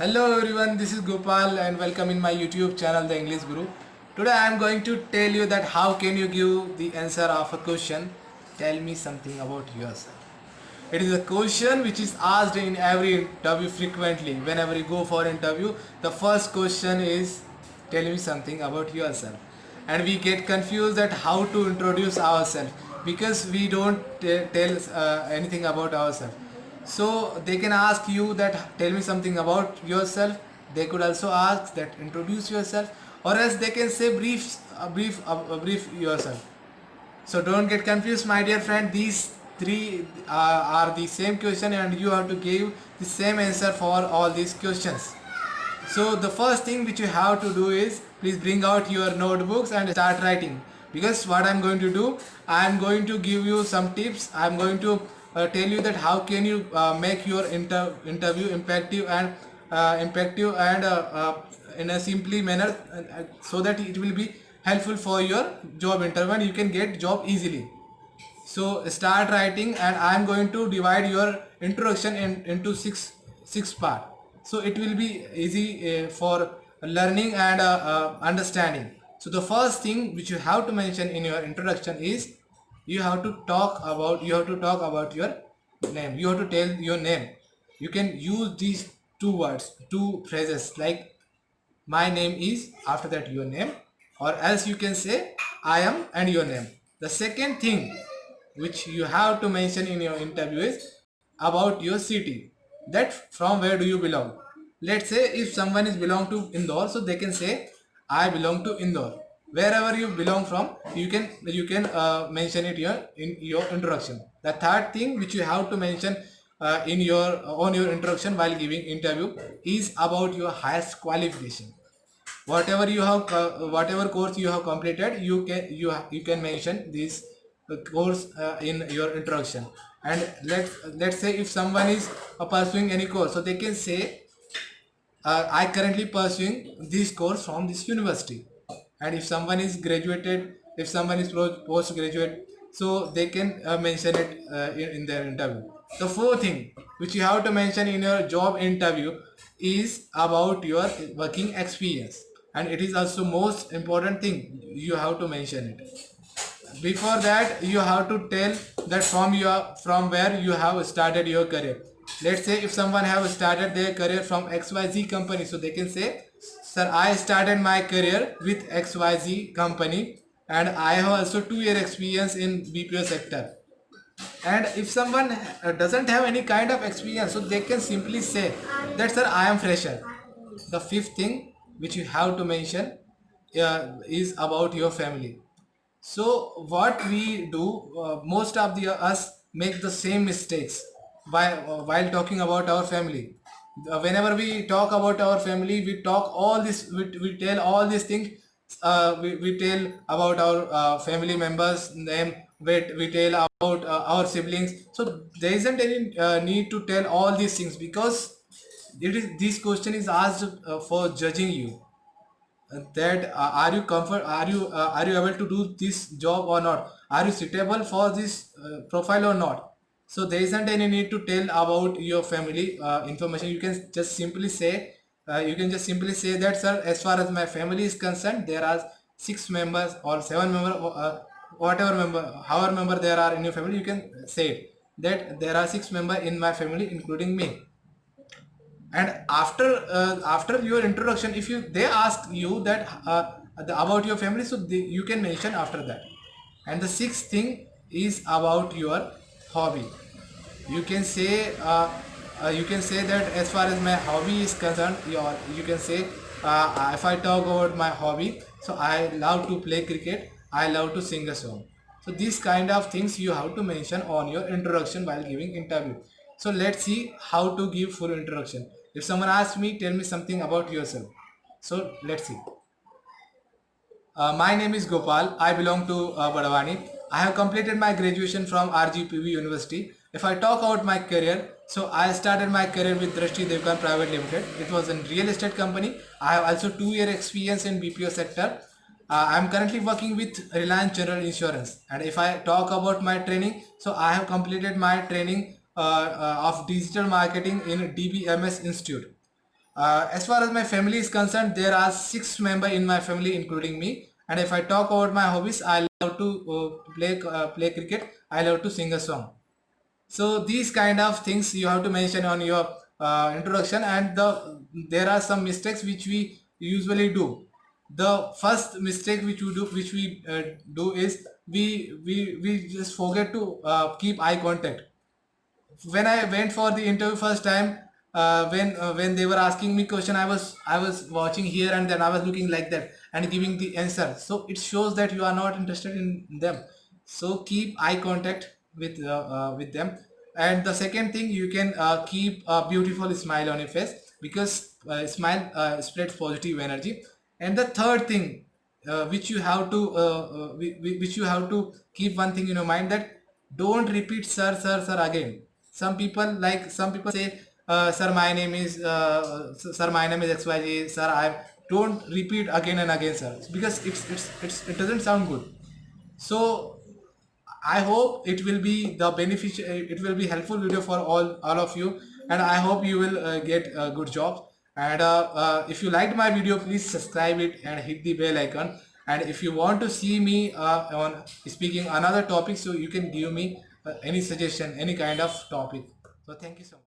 Hello everyone, this is Gopal and welcome in my YouTube channel The English Guru. Today I am going to tell you that how can you give the answer of a question. Tell me something about yourself. It is a question which is asked in every interview frequently. Whenever you go for interview, the first question is tell me something about yourself. And we get confused at how to introduce ourselves because we don't tell anything about ourselves. So they can ask you that tell me something about yourself. They could also ask that introduce yourself, or else they can say brief yourself. So don't get confused, my dear friend. These three are the same question, and you have to give the same answer for all these questions. So the first thing which you have to do is please bring out your notebooks and start writing. Because what I'm going to do, I'm going to give you some tips. I'm going to tell you that how can you make your interview impactful and in a simply manner, so that it will be helpful for your job interview and you can get job easily. So start writing, and I am going to divide your introduction into six part. So it will be easy for learning and understanding. So the first thing which you have to mention in your introduction is you have to talk about your name. You have to tell your name. You can use these two words, two phrases like my name is, after that your name, or else you can say I am and your name. The second thing which you have to mention in your interview is about your city, that from where do you belong. Let's say if someone is belong to Indore, so they can say I belong to Indore. Wherever you belong from, you can mention it here in your introduction. The third thing which you have to mention in your on your introduction while giving interview is about your highest qualification. Whatever course you have completed, you can mention this course in your introduction. And let's say if someone is pursuing any course, so they can say I currently pursuing this course from this university. And if someone is graduated, if someone is postgraduate, so they can mention it in their interview. The fourth thing which you have to mention in your job interview is about your working experience, and it is also most important thing you have to mention it. Before that, you have to tell that from where you have started your career. Let's say if someone have started their career from XYZ company, so they can say, sir, I started my career with XYZ company, and I have also 2 year experience in BPO sector. And if someone doesn't have any kind of experience, so they can simply say that, sir, I am fresher. The fifth thing which you have to mention is about your family. So what we do, most of the us make the same mistakes while talking about our family. Whenever we talk about our family, we talk all this, we tell all these things. We tell about our family members name. We tell about our siblings. So there isn't any need to tell all these things, because this question is asked for judging you, that are you able to do this job or not, are you suitable for this profile or not. So there isn't any need to tell about your family information. You can just simply say that, sir, as far as my family is concerned, there are 6 members or 7 members, whatever member, however member there are in your family. You can say it, that there are 6 members in my family including me. And after your introduction, if you they ask you that about your family, so you can mention after that. And the sixth thing is about your hobby. You can say that as far as my hobby is concerned, you can say, if I talk about my hobby, so I love to play cricket, I love to sing a song. So these kind of things you have to mention on your introduction while giving interview. So let's see how to give full introduction. If someone asks me, tell me something about yourself. So let's see. My name is Gopal. I belong to Badawani. I have completed my graduation from RGPV University. If I talk about my career, so I started my career with Drashti Devkan Private Limited. It was a real estate company. I have also 2 year experience in BPO sector. I am currently working with Reliance General Insurance. And if I talk about my training, so I have completed my training of digital marketing in DBMS Institute. As far as my family is concerned, there are 6 members in my family, including me. And if I talk about my hobbies, I love to play cricket. I love to sing a song. So these kind of things you have to mention on your introduction, and there are some mistakes which we usually do. The first mistake which we do is we just forget to keep eye contact. When I went for the interview first time, when they were asking me question, I was watching here and then I was looking like that and giving the answer. So it shows that you are not interested in them. So keep eye contact with them. And the second thing, you can keep a beautiful smile on your face, because smile spreads positive energy. And the third thing, which you have to keep one thing in your mind, that don't repeat sir sir sir again. Some people say, sir my name is sir my name is XYZ sir. I don't repeat again and again sir, because it doesn't sound good. So I hope it will be the beneficial, it will be helpful video for all of you, and I hope you will get a good job. And if you liked my video, please subscribe it and hit the bell icon. And if you want to see me on speaking another topic, so you can give me any suggestion, any kind of topic. So thank you so much.